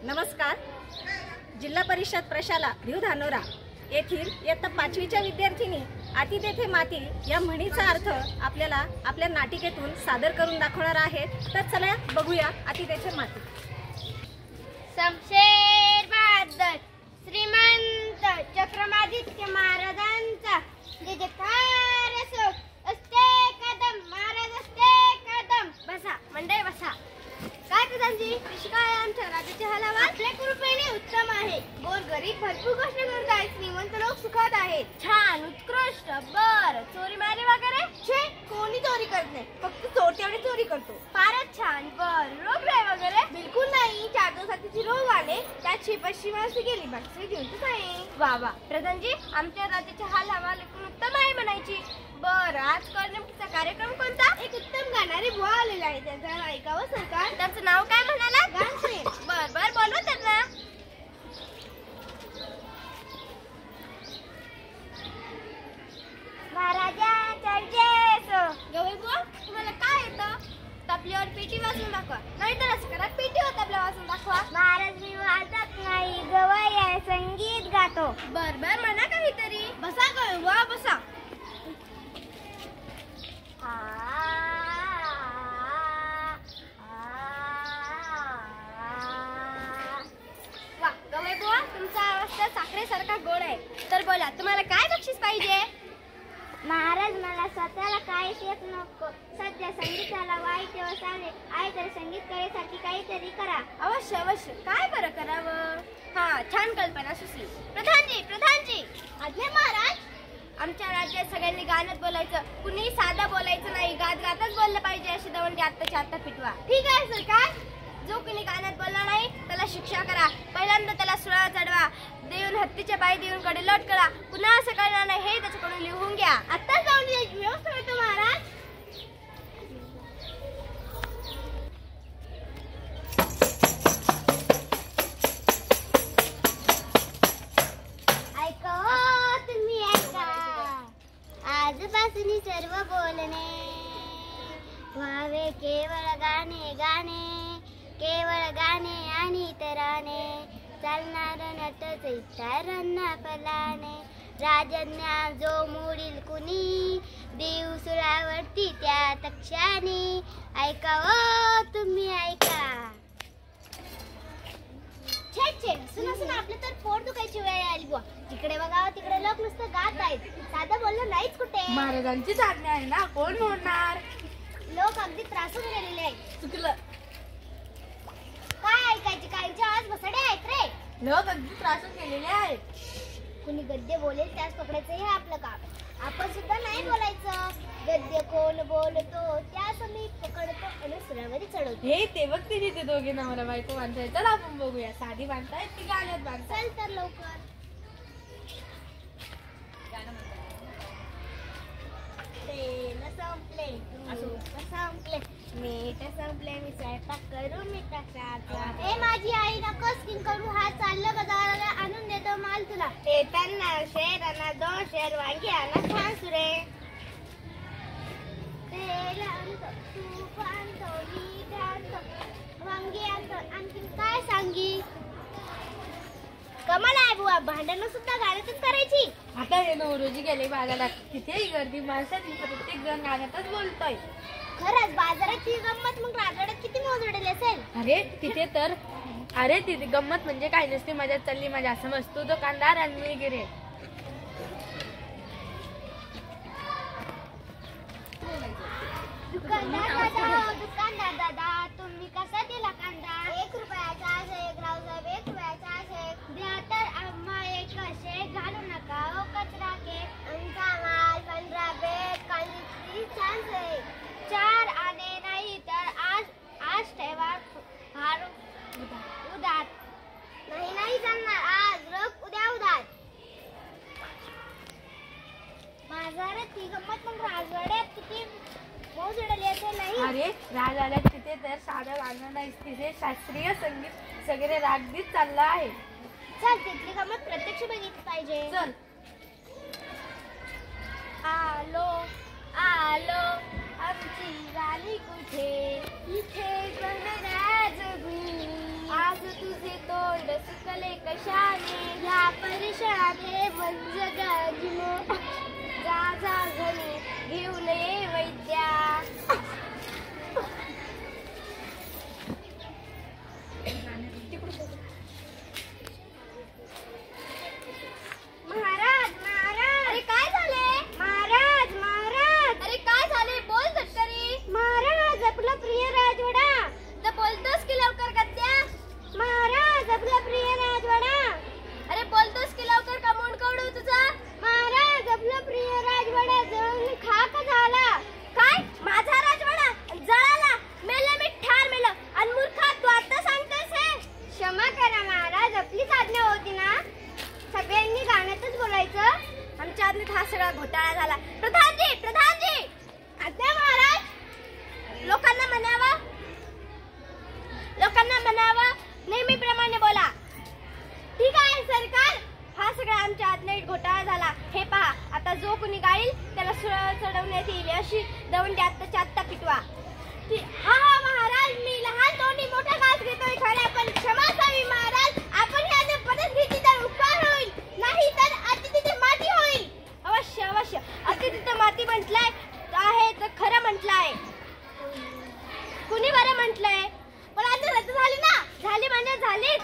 नमस्कार. जिल्हा परिषद प्रशाला भिव धानोरा येथील इयत्ता 5वीच्या विद्यार्थिनी अति तेथे माती या म्हणीचा अर्थ आपल्याला आपल्या नाटिकेतून सादर करून दाखवणार आहेत. तर चला बघूया अति तेथे माती. शमशेर बहादर श्रीमंत चक्रमादित्य महाराजांचा जयजयकार असो. असते कदम महाराज असते कदम. बसा मंडळी बसा. काय प्रधानजी कशी काय आमच्या राज्याचे हालावा? आपल्या कृपेने उत्तम आहे. गोर गरीब भरपूर गोष्टी करत आहेत. श्रीमंत लोक सुखात आहेत. छान उत्कृष्ट. बर चोरी मारे वगैरे छे कोणी चोरी करत नाही. फक्त चोरट्याने चोरी करतो. फारच छान. बर रोगराई वगैरे बिलकुल नाही. 4 दिवसाची रोग आले त्यात पश्चिमासी गेली बाकी घेऊनच आहे. वा वा प्रधानजी आमच्या राज्याचे हाल हवाल उत्तम आहे म्हणायची. बर आज करण्याचा कार्यक्रम कोणता? एक उत्तम गाणारे बुवा आलेले आहे. त्यांचं ऐकावं सरकार. त्यांचं नाव काय म्हणाला? गानसे. बर बर बोलवा त्यांना. महाराजा चर्चेस. गवई बुवा तुम्हाला काय येतं? तबल्यावर पेटी वाजवून दाखवा. नाहीतर असं करा पेटीवर तबला वाजवून दाखवा. महाराज मी वाजत नाही. गवई आहे संगीत गातो. बर बर म्हणा काहीतरी. बसा गवई बुवा बसा. वा गवई बुवा तुमचा आवाज तर साखरेसारखा गोड आहे. तर बोला तुम्हाला काय बक्षीस पाहिजे? महाराज मला स्वतःला काहीच येत नको. सध्या संगीताला वाईट दिवस आले आहे तर संगीत कलेसाठी काहीतरी करा. अवश्य अवश्य. काय बरं करावं? हा छान कल्पना सुचली. प्रधानजी आज्ञा महाराज. आमच्या राज्यात सगळ्यांनी गाणं बोलायचं. कुणी साधा बोलायचं नाही. गात गातच बोललं पाहिजे अशी दवंडी आत्ताच्या आत्ता पिटवा. ठीक आहे सरकार. जो कुणी गाण्यात बोलला नाही त्याला शिक्षा करा. पहिल्यांदा त्याला सुळा चढवा. देऊन हत्तीच्या पायी देऊन कडे लोट करा. पुन्हा असं करणार नाही हे त्याच्याकडून लिहून घ्या. आत्ताच जाऊन व्यवस्था होतो महाराज. आजपासून सर्व बोलणे व्हावे केवळ गाणे गाणे. केवळ गाणे आणि इतराने चालणार नटच इतरांना फलाने. राजन्या जो मोडील कुणी दिवसुळावरती त्या तक्षाने. ऐकावं तुम्ही ऐका. सुना आपलं तर पोट दुखायची वेळ आली बुवा. तिकडे बघावं तिकडे लोक नुसतं गात आहेत. साधं बोलणं नाहीच कुठे. महाराजांचीच आज्ञा आहे ना कोण म्हणणार. लोक अगदी त्रासून गेलेले आहेत. चुकलं. काय ऐकायचे? काहींचे आवाज बसडे आहेत रे. लोक अगदी त्रासून गेलेले आहेत. कुणी गद्य बोलेल त्याच पकडायचं हे आपलं काम. आपण सुद्धा नाही बोलायचं. गद्य कोण बोलतो त्यास मी पकडतो आणि सुरावरी चढवतो. हे ते बघते तिथे दोघे नवरा बायको बांधताय. चला आपण बघूया साधी बांधतायत की गाण्यात बांधताय. चल तर लवकर. तेल संपले तूप संपले मीठ संपले मी स्वयंपाक करून मी टाकायचा. ए माझी आई नकोस किंग करू. हा चाललं बाजाराला आणून देतो माल तुला. येताना शेर आणा 2 शेर वांगी आणा छान सुरे. तेल आणतो तूप आणतो मीठ आणतो वांगी आणतो आणखी काय सांगी. कमाल आहे बुवा. भांडणं सुद्धा गाण्यातच करायची. आता हे नवरोजी गेले बाजारात. तिथेही गर्दी माणसाची प्रत्येक जण गाण्यातच बोलतोय. खरंच बाजारात ही गंमत मग राजवाड्यात किती मोजडेली असेल. अरे तिथे गंमत म्हणजे काय नसते. मजा चालली मजा समज. तू दुकानदार आणि मी गिरे. दुकानदार दादा तुम्ही कसा दिला कांदा? 1 रुपयाचा आहे. ग्राउसाहेब 1 रुपयाचा आहे. द्या तर आम्हा एक शेक घालू नका ओ कचरा केक. आमचा माल 15 बेट कांदी छान आहे. 4 आणे नाही तर आज ठेवा फार उधार. नाही चालणार. आज रोख उद्या उधार. बाजारात ही गंमत मग राजवाड्यात किती मोजडेली असेल नाही. अरे राजवाड्यात तिथे तर साधं गाणं नाही. तिथे शास्त्रीय संगीत सगळे रागदीत चाललं आहे. चल तिथली गंमत प्रत्यक्ष बघितली पाहिजे. चल. आलो आलो आमची गाली कुठे इथे पण राजगु. आज तुझे तो वाचले कशाने ह्या परेशाने मन जगाची जा जा घरी घेऊन ये वैद्या. महाराज महाराज अरे काय झाले. महाराज महाराज अरे काय झाले बोल सत्तरी. महाराज आपला प्रिय राजवाडा. तर बोलतोस की लवकर गद्या. महाराज आपला प्रिय राजवाडा. अरे बोलतोस की लवकर का मूड कवडू तुझा. महाराज आपला प्रिय राजवाडा जळून खाक झाला. काय माझा राजवाडा जळाला. मेलं मी ठार मेलं. आणि मूर्खा तू आता सांगतोस हे. क्षमा करा महाराज आपलीच आज्ञा होती ना. सगळ्यांनी गाण्यातच बोलायचं. आमच्या आज्ञेत हा सगळा घोटाळा झाला. प्रधानजी प्रधानजी आज्ञा महाराज. लोकांना म्हणावं नेहमीप्रमाणे बोला. ठीक आहे सरकार. हा सगळा आमच्या आज्ञेत घोटाळा झाला. हे पहा आता जो कोणी गाईल त्याला चढवण्यात येईल अशी दवंडी आत्ताच्या आत्ता पिटवा. हा हा महाराज मी लहान दोन्ही मोठा घास घेतोय खऱ्या पण क्षमा असावी महाराज. आपण ह्या परिस्थिती तर उपकार होईल नाही तर अति तिथे माती होईल. अवश्य अवश्य अति तिथे माती म्हटलंय आहे तर खरं म्हटलंय. कुणी बरं म्हटलंय पण आता रद्द झाली ना. झाली म्हणजे झालीच.